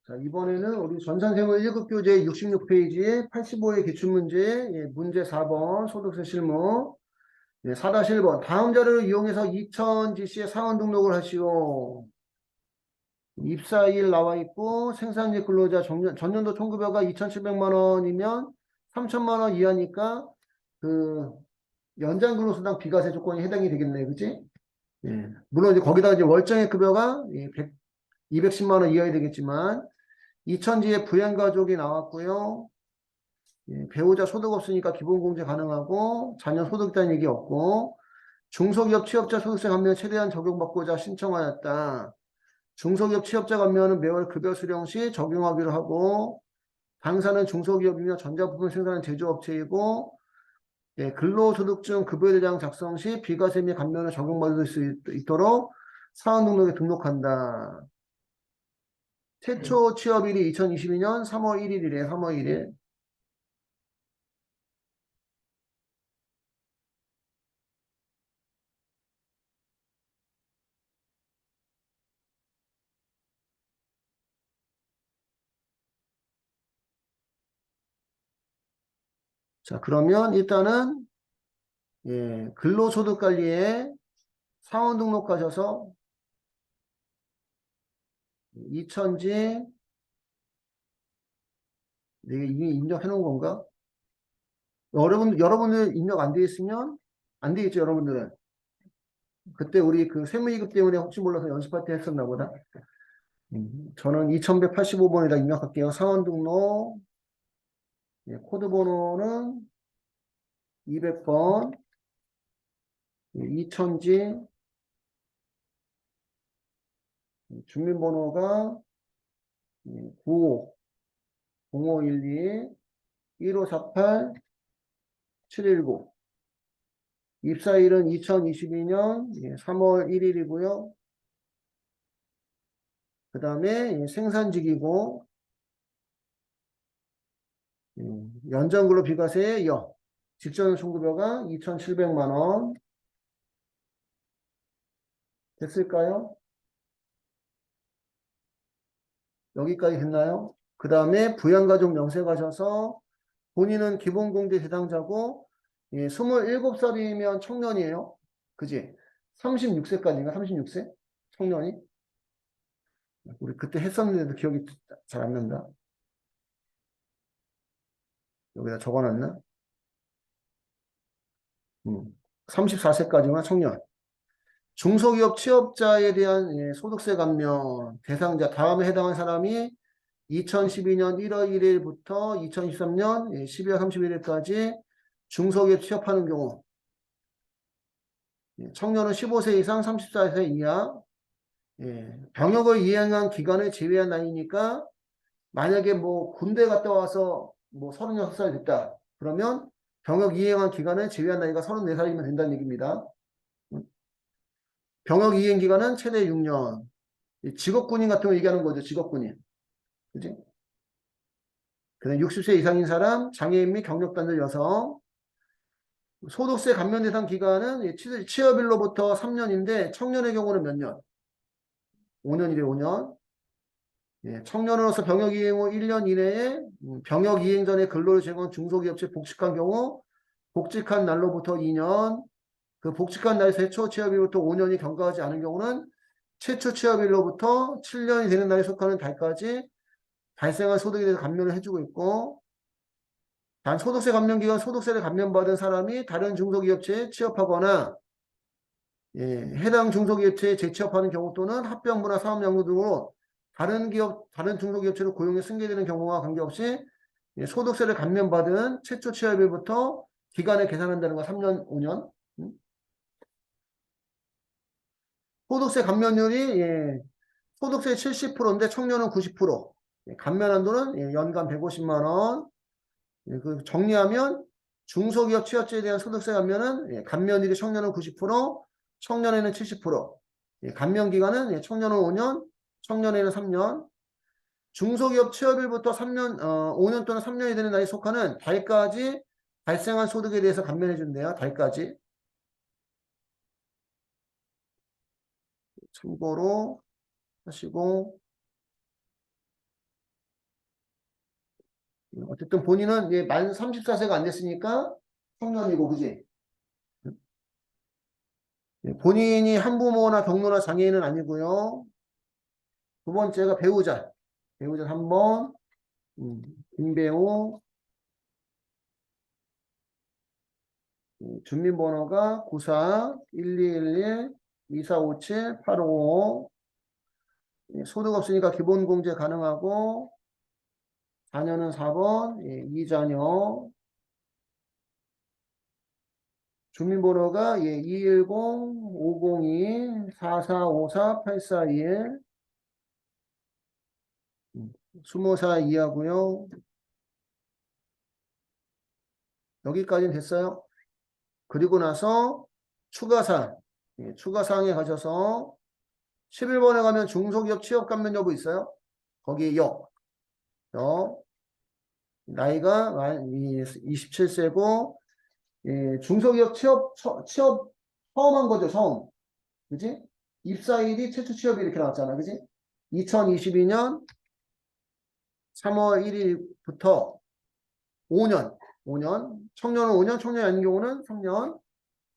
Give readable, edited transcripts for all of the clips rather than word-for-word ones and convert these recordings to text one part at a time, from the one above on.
자, 이번에는 우리 전산생활 1급 교재 66페이지에 85의 기출문제, 문제 4번 소득세 실무, 4-1번 다음 자료를 이용해서 2000GC에 사원 등록을 하시오. 입사일 나와 있고 생산직 근로자 전년도 총급여가 2,700만 원이면 3천만 원 이하니까 그 연장 근로수당 비과세 조건이 해당이 되겠네, 그치? 예. 물론 이제 거기다가 이제 월정액 급여가 210만 원 이하이 되겠지만 2000지에 부양가족이 나왔고요. 예, 배우자 소득 없으니까 기본공제 가능하고 자녀 소득 있다는 얘기 없고 중소기업 취업자 소득세 감면 최대한 적용받고자 신청하였다. 중소기업 취업자 감면은 매월 급여 수령 시 적용하기로 하고 당사는 중소기업이며 전자부품 생산하는 제조업체이고 예, 근로소득증 급여대장 작성 시 비과세 및 감면을 적용받을 수 있도록 사원 등록에 등록한다. 최초 취업일이 2022년 3월 1일이래. 3월 1일. 자, 그러면 일단은 예, 근로소득관리에 사원 등록하셔서 2000지 내가 이미 입력해 놓은 건가? 여러분들 입력 안 돼 있으면 안 돼 있죠, 여러분들은. 그때 우리 그 세무이급 때문에 혹시 몰라서 연습할 때 했었나 보다. 저는 2185번에다 입력할게요. 사원 등록. 예, 코드 번호는 200번. 2000지 주민번호가 95 0512 1548 719 입사일은 2022년 3월 1일이고요. 그 다음에 생산직이고 연장근로 비과세의 직전 총급여가 2,700만 원 됐을까요? 여기까지 됐나요? 그 다음에 부양가족 명세 가셔서 본인은 기본공제 대상자고 27살이면 청년이에요. 그지? 36세까지인가? 36세? 청년이? 우리 그때 했었는데도 기억이 잘 안 난다. 여기다 적어놨나? 34세까지나 청년. 중소기업 취업자에 대한 소득세 감면 대상자 다음에 해당한 사람이 2012년 1월 1일부터 2023년 12월 31일까지 중소기업 취업하는 경우 청년은 15세 이상 34세 이하 병역을 이행한 기간을 제외한 나이니까 만약에 뭐 군대 갔다 와서 뭐 36살 됐다. 그러면 병역 이행한 기간을 제외한 나이가 34살이면 된다는 얘기입니다. 병역 이행 기간은 최대 6년. 직업군인 같은 거 얘기하는 거죠. 직업군인. 그지? 그다음 60세 이상인 사람, 장애인 및 경력단절 여성. 소득세 감면 대상 기간은 취업일로부터 3년인데 청년의 경우는 몇 년? 5년이래, 5년. 청년으로서 병역 이행 후 1년 이내에 병역 이행 전에 근로를 제공한 중소기업체 복직한 경우 복직한 날로부터 2년, 그 복직한 날 최초 취업일부터 5년이 경과하지 않은 경우는 최초 취업일로부터 7년이 되는 날에 속하는 달까지 발생한 소득에 대해서 감면을 해주고 있고 단 소득세 감면 기간 소득세를 감면받은 사람이 다른 중소기업체에 취업하거나 해당 중소기업체에 재취업하는 경우 또는 합병부나 사업양도 등으로 다른 중소기업체로 고용에 승계되는 경우와 관계없이 소득세를 감면받은 최초 취업일부터 기간을 계산한다는 거 3년, 5년. 소득세 감면율이 소득세 70%인데 청년은 90%. 감면 한도는 연간 150만 원. 그 정리하면 중소기업 취업자에 대한 소득세 감면은 감면율이 청년은 90%, 청년에는 70%. 감면 기간은 청년은 5년, 청년에는 3년. 중소기업 취업일부터 3년, 5년 또는 3년이 되는 날에 속하는 달까지 발생한 소득에 대해서 감면해 준대요. 달까지. 참고로 하시고 어쨌든 본인은 예, 만 34세가 안 됐으니까 청년이고, 그지? 예, 본인이 한부모나 경로나 장애인은 아니고요. 두 번째가 배우자. 배우자 3번, 김배우, 주민번호가 94 1211 2457 855. 예, 소득 없으니까 기본공제 가능하고, 자녀는 4번, 예, 이자녀. 주민번호가 예, 210-502-4454-841. 20살 이하고요. 여기까지는 됐어요. 그리고 나서 추가사항. 예, 추가사항에 가셔서 11번에 가면 중소기업 취업 감면 여부 있어요. 거기에 나이가 27세고 예, 중소기업 취업 처음 한 거죠. 처음. 그지? 입사일이 최초 취업이 이렇게 나왔잖아. 그지? 2022년 3월 1일부터 5년. 5년. 청년은 5년, 청년이 아닌 경우는 3년.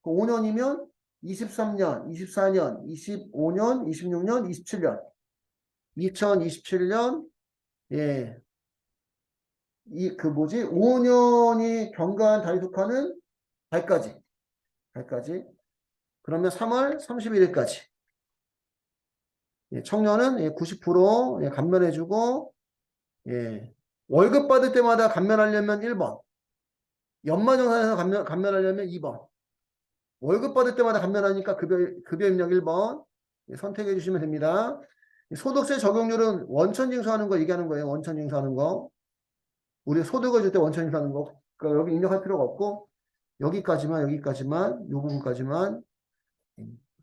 그 5년이면 23년, 24년, 25년, 26년, 27년. 2027년, 예, 그 뭐지? 5년이 경과한 달에 속하는 달까지. 그러면 3월 31일까지. 예, 청년은 예, 90% 예, 감면해주고, 예, 월급 받을 때마다 감면하려면 1번. 연말정산에서 감면하려면 2번. 월급 받을 때마다 감면하니까 급여 입력 1번. 예, 선택해 주시면 됩니다. 소득세 적용률은 원천 징수하는 거 얘기하는 거예요. 원천 징수하는 거. 우리 소득을 줄 때 원천 징수하는 거. 그러니까 여기 입력할 필요가 없고 여기까지만 요 부분까지만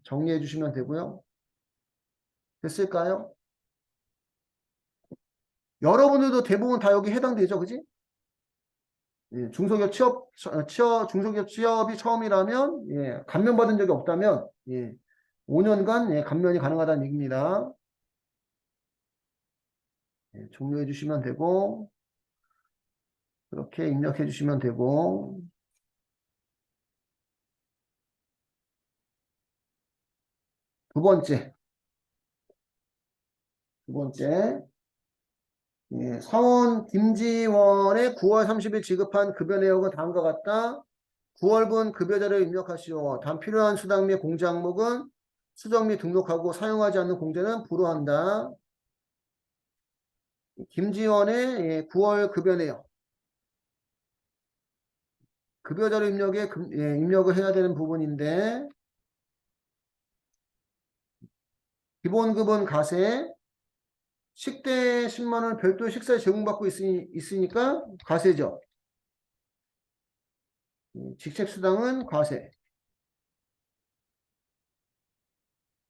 정리해 주시면 되고요. 됐을까요? 여러분들도 대부분 다 여기 해당되죠, 그지? 예, 중소기업 취업이 처음이라면, 예, 감면받은 적이 없다면, 예, 5년간 예, 감면이 가능하다는 얘기입니다. 예, 종료해 주시면 되고, 그렇게 입력해 주시면 되고, 두 번째, 두 번째, 예, 사원 김지원의 9월 30일 지급한 급여 내역은 다음과 같다. 9월분 급여자를 입력하시오. 단 필요한 수당 및 공제 항목은 수정 및 등록하고 사용하지 않는 공제는 불허한다. 김지원의 예, 9월 급여 내역. 급여자료 입력에 예, 입력을 해야 되는 부분인데 기본급은 가세, 식대 10만 원 별도 식사에 제공받고 있으니까 가세죠. 직책수당은 과세.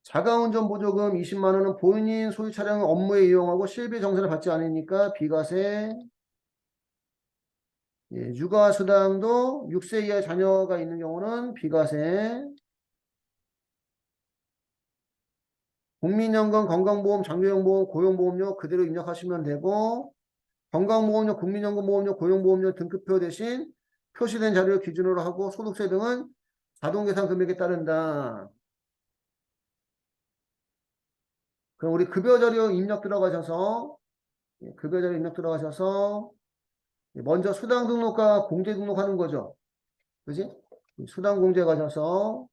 자가운전 보조금 20만 원은 본인 소유 차량을 업무에 이용하고 실비 정산을 받지 않으니까 비과세. 예, 육아수당도 6세 이하 자녀가 있는 경우는 비과세. 국민연금, 건강보험, 장려용보험, 고용보험료 그대로 입력하시면 되고 건강보험료, 국민연금보험료, 고용보험료 등급표 대신 표시된 자료를 기준으로 하고 소득세 등은 자동계산 금액에 따른다. 그럼 우리 급여자료 입력 들어가셔서 급여자료 입력 들어가셔서 먼저 수당 등록과 공제 등록하는 거죠. 그지? 수당 공제 가셔서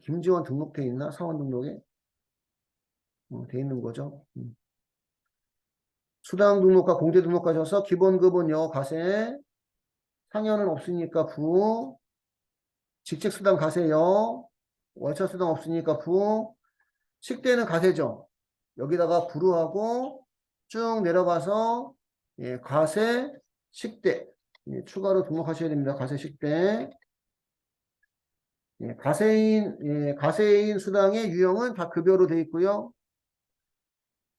김지원 등록돼 있나? 사원 등록에? 돼 있는 거죠. 수당 등록과 공제 등록 가셔서 기본급은 가세, 상여는 없으니까 부, 직책수당 가세요, 월차수당 없으니까 부, 식대는 가세죠. 여기다가 부루하고 쭉 내려가서 예, 가세, 식대 예, 추가로 등록하셔야 됩니다. 가세, 식대. 예, 가세인 수당의 유형은 다 급여로 되어 있고요.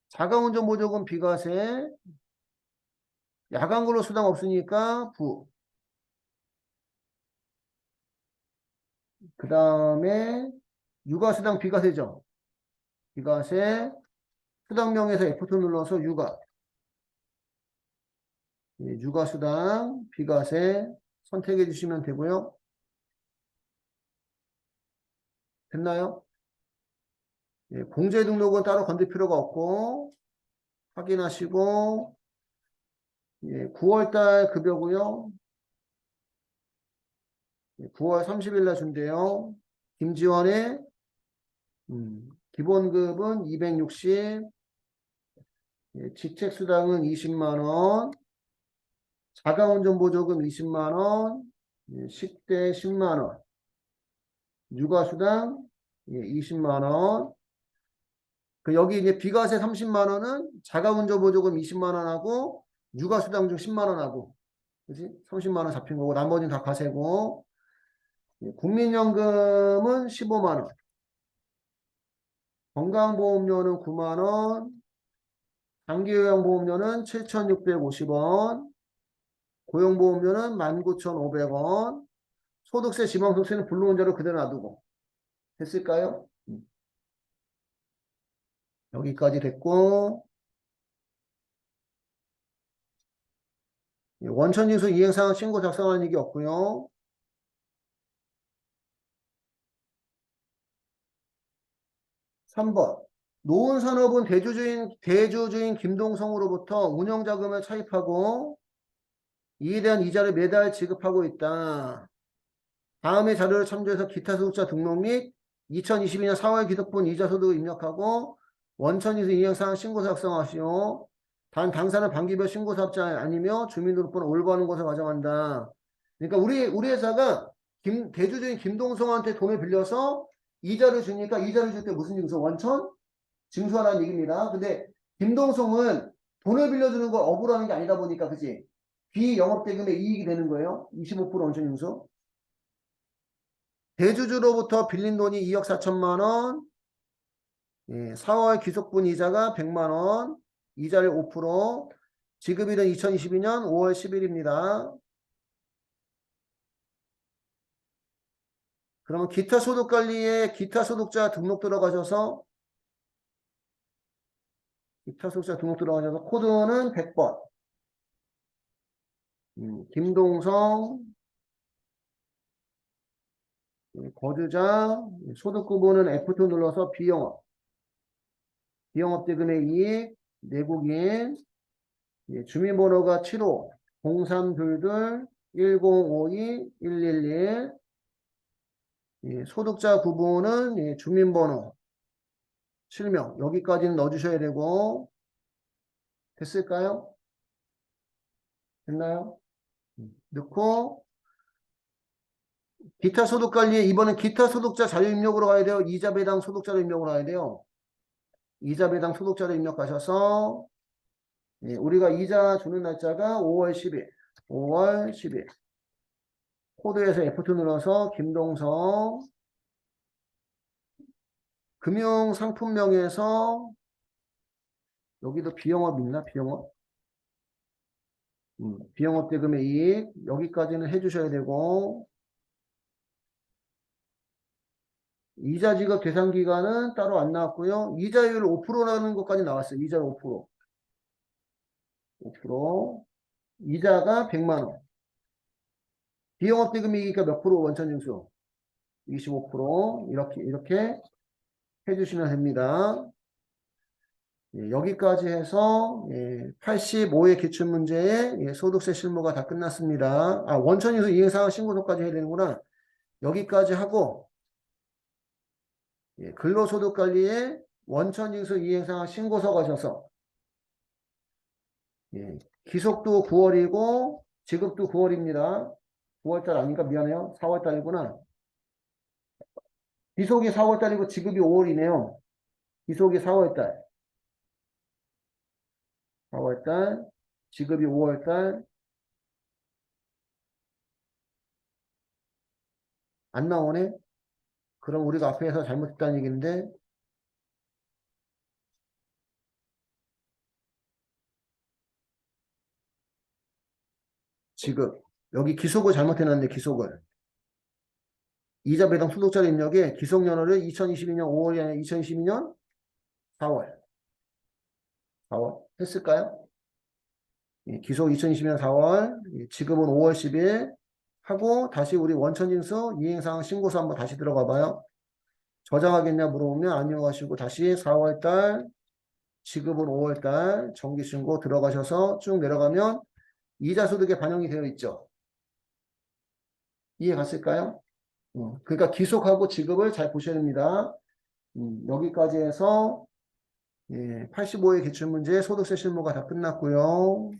자가운전 보조금 비과세, 야간근로 수당 없으니까 부. 그 다음에 육아수당 비과세죠. 비과세, 수당명에서 F2 눌러서 육아. 예, 육아수당, 비과세 선택해 주시면 되고요. 됐나요? 예, 공제 등록은 따로 건들 필요가 없고 확인하시고 예, 9월달 급여고요. 예, 9월 30일 날 준대요. 김지원의 기본급은 260, 예, 직책수당은 20만 원, 자가운전보조금 20만 원, 예, 식대 10만 원, 육아수당 예, 20만 원. 그 여기 이제 비과세 30만 원은 자가운전보조금 20만 원하고 육아수당 중 10만 원하고 그지? 30만 원 잡힌 거고 나머지는 다 과세고 예, 국민연금은 15만 원, 건강보험료는 9만 원, 장기요양보험료는 7,650원, 고용보험료는 19,500원, 소득세, 지방소득세는 불로원자로 그대로 놔두고 됐을까요? 여기까지 됐고 원천징수 이행사항 신고 작성하는 얘기 없고요. 3번 노은산업은 대주주인 김동성으로부터 운영자금을 차입하고 이에 대한 이자를 매달 지급하고 있다. 다음의 자료를 참조해서 기타 소득자 등록 및 2022년 4월 기득분 이자 소득을 입력하고 원천징수 이행사항 신고서 작성하시오. 단 당사는 반기별 신고사업자 아니며 주민등록번호 올바른 것을 가정한다. 그러니까 우리 회사가 대주주인 김동성한테 돈을 빌려서 이자를 주니까 이자를 줄 때 무슨 징수? 원천 징수하라는 얘기입니다. 근데 김동성은 돈을 빌려주는 걸 업으로 하는 게 아니다 보니까 그치? 비영업대금의 이익이 되는 거예요. 25% 원천 징수. 대주주로부터 빌린 돈이 2억 4천만 원, 예, 4월 기속분 이자가 100만 원, 이자율 5%, 지급일은 2022년 5월 10일입니다. 그러면 기타 소득 관리에 기타 소득자 등록 들어가셔서 기타 소득자 등록 들어가셔서 코드는 100번. 김동성 거주자 소득 구분은 F2 눌러서 비영업. 비영업대금의 이익 내국인 주민번호가 75 0322 1052 111 소득자 구분은 주민번호 실명 여기까지는 넣어주셔야 되고 됐을까요? 됐나요? 넣고 기타 소득 관리에 이번엔 기타 소득자 자료 입력으로 가야 돼요. 이자 배당 소득자료 입력으로 가야 돼요. 이자 배당 소득자료 입력하셔서 우리가 이자 주는 날짜가 5월 10일 5월 10일 코드에서 F2 눌러서 김동성 금융상품명에서 여기도 비영업 있나? 비영업? 비영업 대금의 이익 여기까지는 해주셔야 되고 이자 지급 대상 기간은 따로 안 나왔고요. 이자율 5%라는 것까지 나왔어요. 이자율 5%. 5%. 이자가 100만 원. 비영업 대금이익이니까 몇 프로 원천징수? 25% 이렇게 해주시면 됩니다. 여기까지 해서 85회 기출문제의 소득세 실무가 다 끝났습니다. 아, 원천징수 이행사항 신고서까지 해야 되는구나. 여기까지 하고 근로소득관리에 원천징수 이행사항 신고서 가셔서 기속도 9월이고 지급도 9월입니다. 9월달 아닌가? 미안해요. 4월달이구나. 기속이 4월달이고 지급이 5월이네요. 기속이 4월달. 4월달, 지급이 5월달. 안 나오네? 그럼 우리가 앞에서 잘못했다는 얘기인데 지급. 여기 기속을 잘못해놨는데 기속을. 이자 배당 소득자료 입력에 기속연월을 2022년 5월이 아니라 2022년 4월. 4월. 했을까요? 기속 2020년 4월, 지급은 5월 10일 하고 다시 우리 원천징수 이행사항 신고서 한번 다시 들어가 봐요. 저장하겠냐 물어보면 아니요 하시고 다시 4월달, 지급은 5월달 정기신고 들어가셔서 쭉 내려가면 이자소득에 반영이 되어 있죠. 이해 갔을까요? 그러니까 기속하고 지급을 잘 보셔야 됩니다. 여기까지 해서 85회 기출문제 소득세 실무가 다 끝났고요.